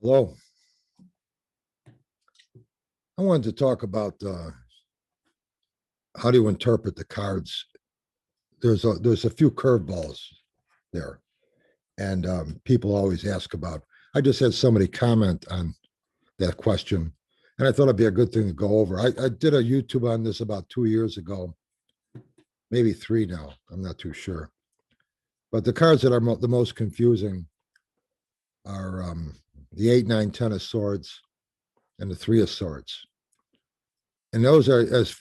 Hello. I wanted to talk about how do you interpret the cards. There's a few curveballs there, and people always ask about. I just had somebody comment on that question, and I thought it'd be a good thing to go over. I did a YouTube on this about 2 years ago, maybe three now. I'm not too sure, but the cards that are the most confusing are the 8, 9, 10 of swords and the 3 of swords. And those are, as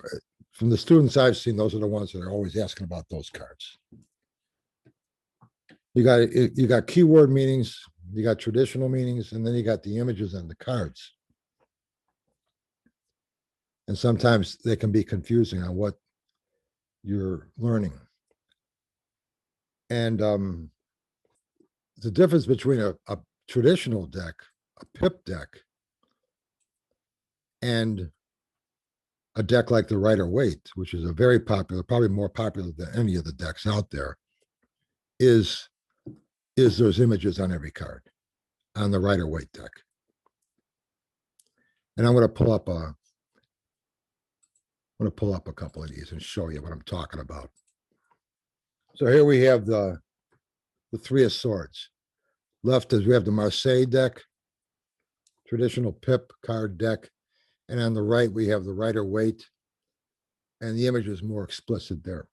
from the students I've seen, those are the ones that are always asking about those cards. You got keyword meanings, you got traditional meanings, and then you got the images and the cards. And sometimes they can be confusing on what you're learning. And the difference between a traditional deck, a pip deck, and a deck like the Rider-Waite, which is a very popular, probably more popular than any of the decks out there, is there's images on every card on the Rider-Waite deck. And I'm going to pull up a couple of these and show you what I'm talking about. So here we have the 3 of swords. Left is we have the Marseille deck, traditional pip card deck. And on the right, we have the Rider-Waite, and the image is more explicit there.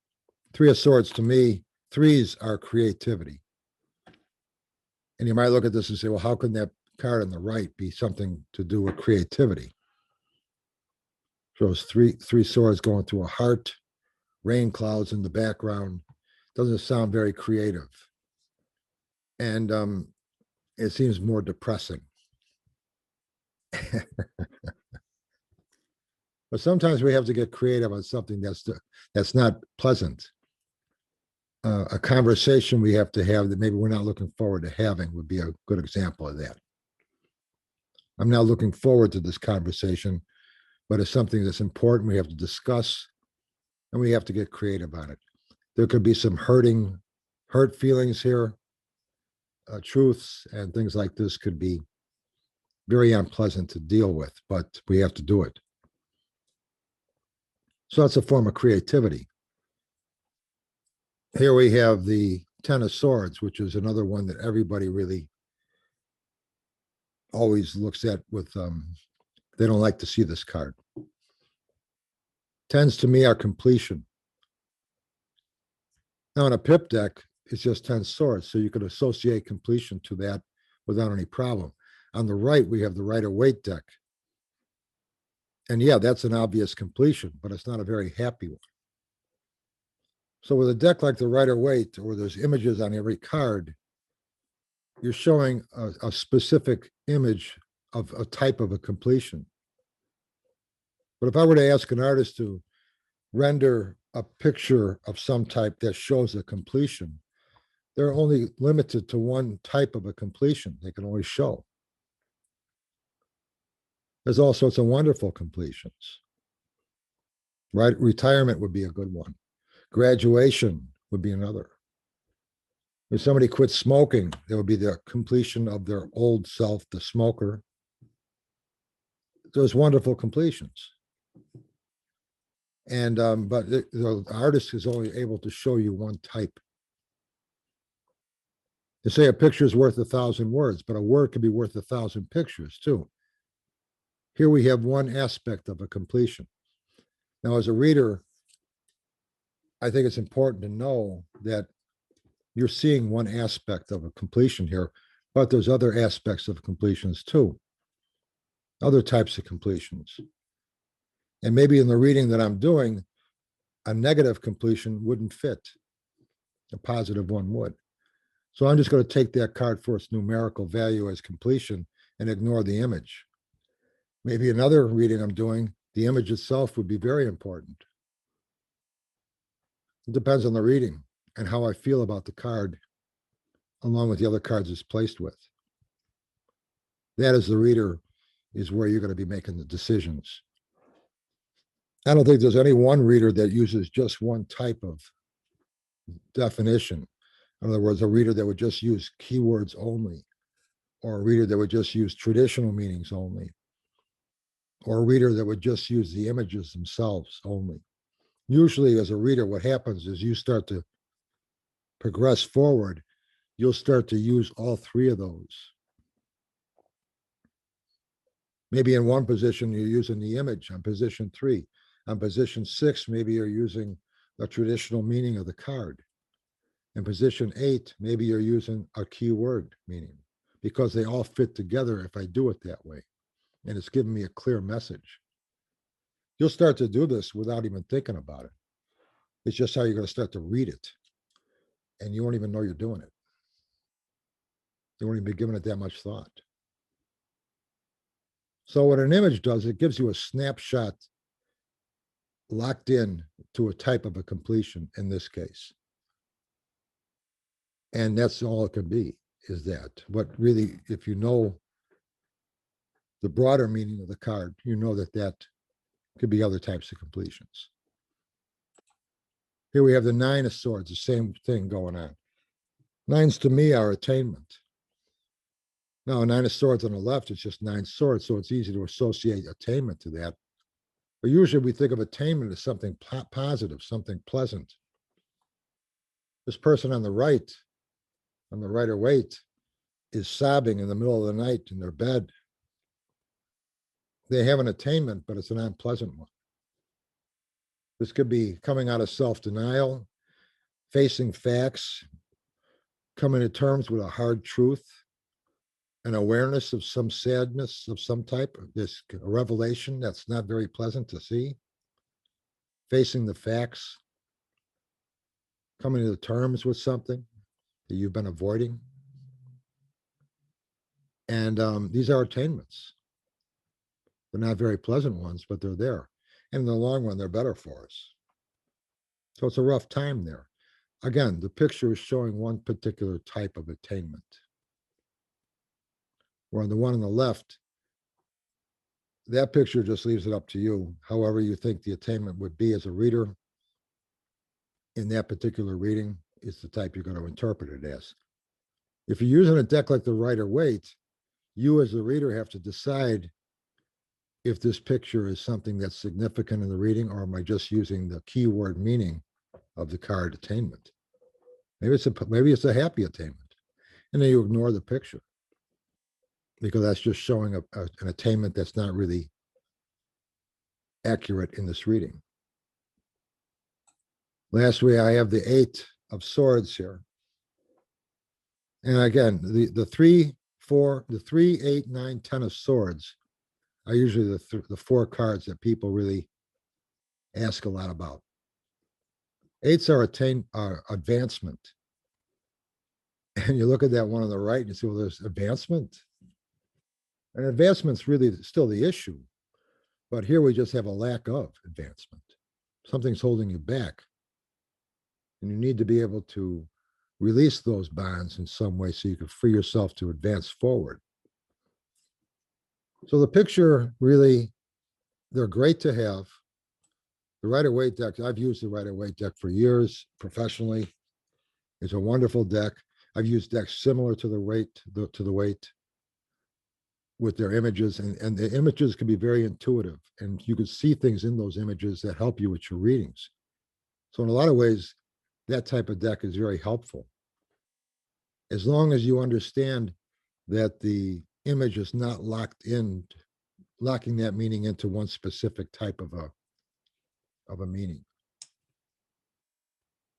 3 of swords, to me, threes are creativity. And you might look at this and say, well, how can that card on the right be something to do with creativity? Shows three swords going through a heart, rain clouds in the background. Doesn't sound very creative. And it seems more depressing. But sometimes we have to get creative on something that's not pleasant. A conversation we have to have that maybe we're not looking forward to having would be a good example of that. I'm not looking forward to this conversation, but it's something that's important we have to discuss, and we have to get creative on it. There could be some hurt feelings here. Truths and things like this could be very unpleasant to deal with, but we have to do it. So that's a form of creativity. Here we have the 10 of swords, which is another one that everybody really always looks at with, they don't like to see this card. Tens to me are completion. Now in a pip deck, it's just 10 swords, so you could associate completion to that without any problem. On the right, we have the Rider-Waite deck. And yeah, that's an obvious completion, but it's not a very happy one. So with a deck like the Rider-Waite, where there's images on every card, you're showing a specific image of a type of a completion. But if I were to ask an artist to render a picture of some type that shows a completion, they're only limited to one type of a completion they can only show. There's all sorts of wonderful completions. Right? Retirement would be a good one. Graduation would be another. If somebody quits smoking, there would be the completion of their old self, the smoker. Those wonderful completions. And but the artist is only able to show you one type. They say a picture is worth 1,000 words, but a word can be worth 1,000 pictures too. Here we have one aspect of a completion. Now, as a reader, I think it's important to know that you're seeing one aspect of a completion here, but there's other aspects of completions too, other types of completions. And maybe in the reading that I'm doing, a negative completion wouldn't fit. A positive one would. So I'm just going to take that card for its numerical value as completion and ignore the image. Maybe another reading I'm doing, the image itself would be very important. It depends on the reading and how I feel about the card, along with the other cards it's placed with. That, as the reader, is where you're going to be making the decisions. I don't think there's any one reader that uses just one type of definition. In other words, a reader that would just use keywords only. or a reader that would just use traditional meanings only, or a reader that would just use the images themselves only. Usually, as a reader, what happens is you start to progress forward, you'll start to use all three of those. Maybe in one position, you're using the image on position 3. On position 6, maybe you're using the traditional meaning of the card. In position 8, maybe you're using a keyword meaning, because they all fit together if I do it that way. And it's giving me a clear message. You'll start to do this without even thinking about it. It's just how you're going to start to read it. And you won't even know you're doing it. You won't even be giving it that much thought. So what an image does, it gives you a snapshot locked in to a type of a completion in this case. And that's all it can be, is that. What really, if you know the broader meaning of the card, you know that that could be other types of completions. Here we have the 9 of swords, the same thing going on. 9s to me are attainment. Now, 9 of swords on the left, it's just 9 swords, so it's easy to associate attainment to that. But usually we think of attainment as something positive, something pleasant. This person on the right, on the Rider-Waite, is sobbing in the middle of the night in their bed. They have an attainment, but it's an unpleasant one. This could be coming out of self-denial, facing facts, coming to terms with a hard truth, an awareness of some sadness of some type, this revelation that's not very pleasant to see, facing the facts, coming to terms with something that you've been avoiding. And these are attainments. They're not very pleasant ones, but they're there. And in the long run, they're better for us. So it's a rough time there. Again, the picture is showing one particular type of attainment. Where on the one on the left, that picture just leaves it up to you, however you think the attainment would be as a reader in that particular reading is the type you're going to interpret it as. If you're using a deck like the Rider-Waite, you as the reader have to decide if this picture is something that's significant in the reading, or am I just using the keyword meaning of the card attainment? Maybe it's a happy attainment, and then you ignore the picture because that's just showing an attainment that's not really accurate in this reading. Lastly, I have the 8 of swords here. And again, the 3, 4, the 3, 8, 9, 10 of swords are usually the 4 cards that people really ask a lot about. 8s are advancement. And you look at that one on the right and you say, well, there's advancement. And advancement's really still the issue. But here we just have a lack of advancement. Something's holding you back. And you need to be able to release those bonds in some way so you can free yourself to advance forward. So the picture really, they're great to have. The Rider-Waite deck, I've used the Rider-Waite deck for years professionally. It's a wonderful deck. I've used decks similar to the Waite with their images, and the images can be very intuitive, and you can see things in those images that help you with your readings. So in a lot of ways, that type of deck is very helpful. As long as you understand that the image is not locking that meaning into one specific type of a meaning.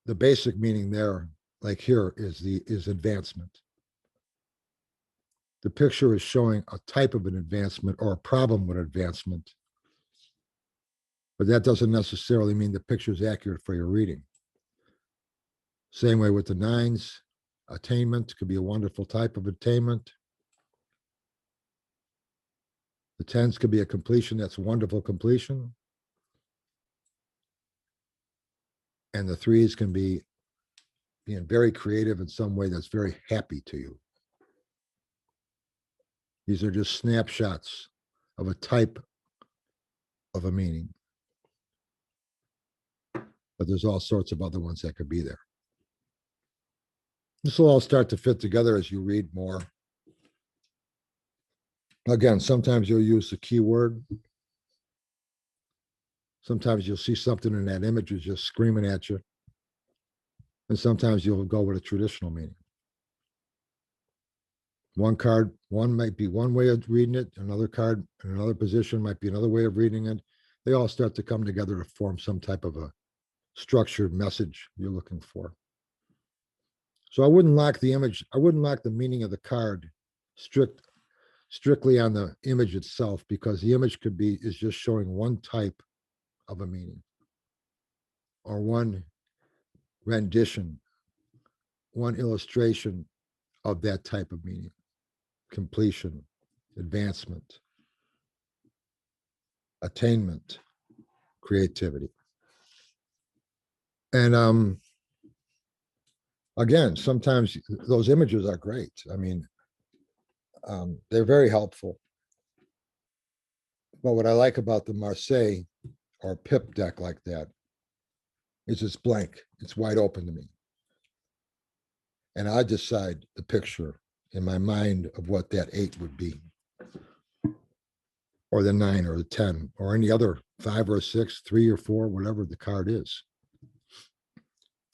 The basic meaning there, like here, is advancement. The picture is showing a type of an advancement or a problem with advancement, but that doesn't necessarily mean the picture is accurate for your reading. Same way with the 9s, attainment could be a wonderful type of attainment. The 10s could be a completion that's a wonderful completion. And the 3s can be being very creative in some way that's very happy to you. These are just snapshots of a type of a meaning. But there's all sorts of other ones that could be there. This will all start to fit together as you read more. Again, sometimes you'll use the keyword. Sometimes you'll see something in that image is just screaming at you. And sometimes you'll go with a traditional meaning. One card, one might be one way of reading it, another card in another position might be another way of reading it. They all start to come together to form some type of a structured message you're looking for. So I wouldn't lock the image, I wouldn't lock the meaning of the card strictly on the image itself, because the image is just showing one type of a meaning or one rendition, one illustration of that type of meaning: completion, advancement, attainment, creativity. And again, sometimes those images are great. I mean, they're very helpful. But what I like about the Marseille or PIP deck like that is it's blank. It's wide open to me. And I decide the picture in my mind of what that 8 would be, or the 9 or the 10 or any other 5 or 6, 3 or 4, whatever the card is.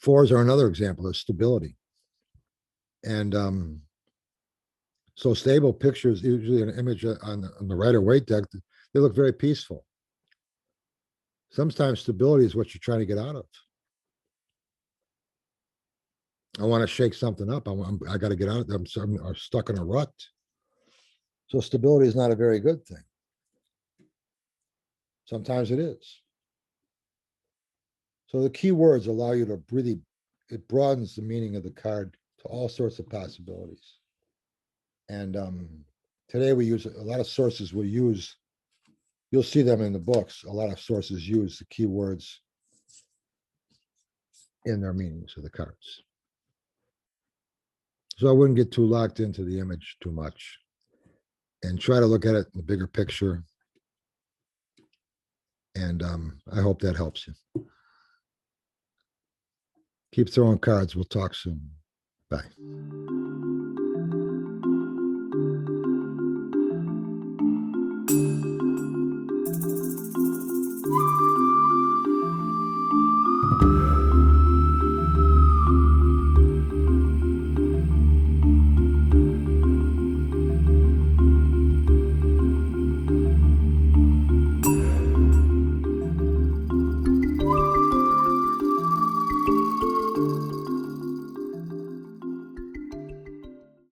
4s are another example of stability. And so stable pictures, usually an image on the Rider-Waite deck, they look very peaceful. Sometimes stability is what you're trying to get out of. I want to shake something up. I got to get out of them. I'm stuck in a rut. So stability is not a very good thing. Sometimes it is. So the key words allow you to really, it broadens the meaning of the card to all sorts of possibilities. And today we use a lot of sources will use, you'll see them in the books. A lot of sources use the keywords in their meanings of the cards. So I wouldn't get too locked into the image too much and try to look at it in the bigger picture. And I hope that helps you. Keep throwing cards. We'll talk soon. Bye.